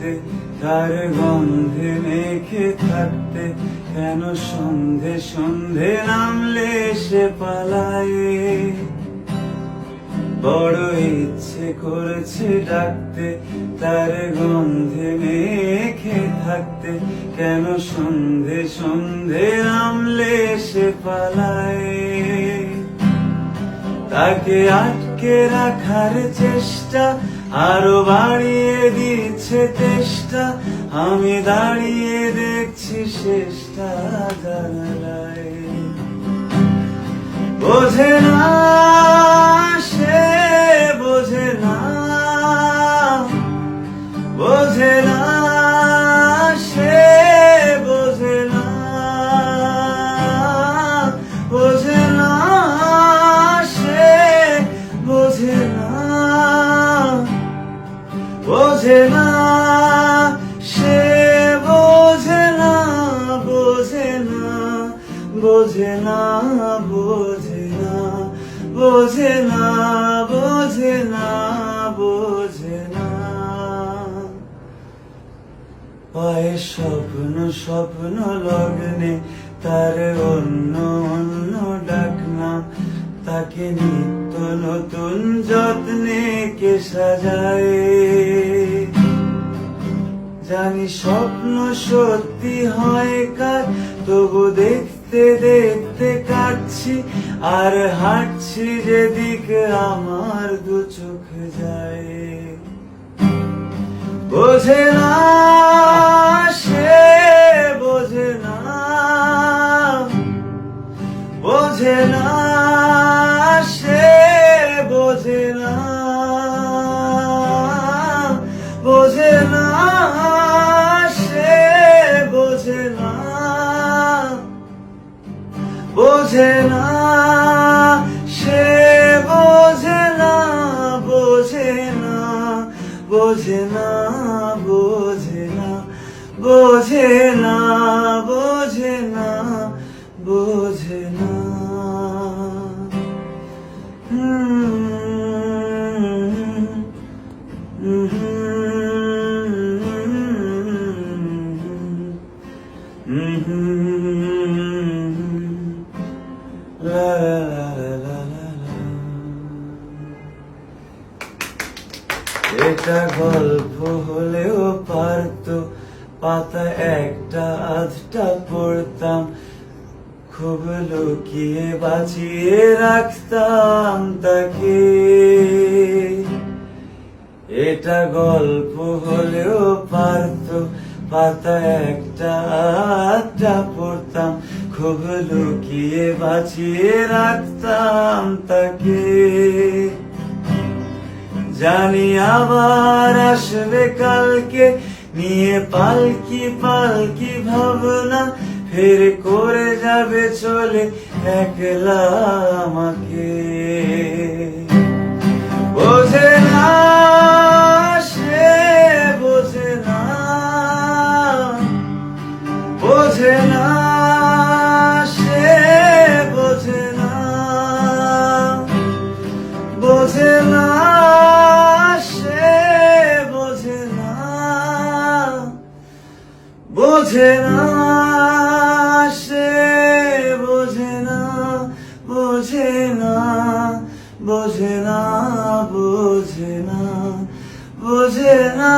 ডাকতে তার গন্ধে মেখে থাকতে কেন সন্ধে সন্ধে নামলে সে পালায় বড় ইচ্ছে করেছে ডাকতে তার গন্ধে মেখে থাকতে কেন সন্ধে সন্ধে নামলে সে পালায় তাকে আটকে রাখার চেষ্টা আরো বাড়িয়ে দিচ্ছে তেষ্টা আমি দাঁড়িয়ে দেখছি শেষটা জানালায় বোঝে না সে বোঝে না বোঝে না সে বোঝে না বোঝে না সে বোঝে না বোঝে না সে বোঝে না বোঝে না বোঝে না বোঝে না বোঝে না বোঝে না বোঝে না পায়ে স্বপ্ন স্বপ্ন লগ্নে তার অন্য অন্য ডাকনাম তাকে নিত্য নতুন যত্নে কে সাজায় জানি স্বপ্ন সত্যি হয় কার তবু দেখতে দেখতে কাটছি আর হাঁটছি যেদিকে আমার দু চোখ যায় বোঝে না সে বোঝে না বোঝে না সে বোঝে না বোঝে না সে বোঝে না বোঝে না সে বোঝে না বোঝে না বোঝে না বোঝে না বোঝে না বোঝে না বোঝে না এটা গল্প হলেও পারতো পাতা একটা আধটা পড়তাম খুব লুকিয়ে বাঁচিয়ে রাখতাম তাকে এটা গল্প হলেও পারতো পাতা একটা আধটা পড়তাম খুব লুকিয়ে বাঁচিয়ে রাখতাম তাকে জানি আবার আসবে কালকে নিয়ে পালকি পালকি ভাবনা ফের করে যাবে চলে একলা আমাকে বোঝে না সে বোঝে না বোঝে না সে বোঝে না বোঝে না বোঝে না সে বোঝে না বোঝে না বোঝে না বোঝে না বোঝে না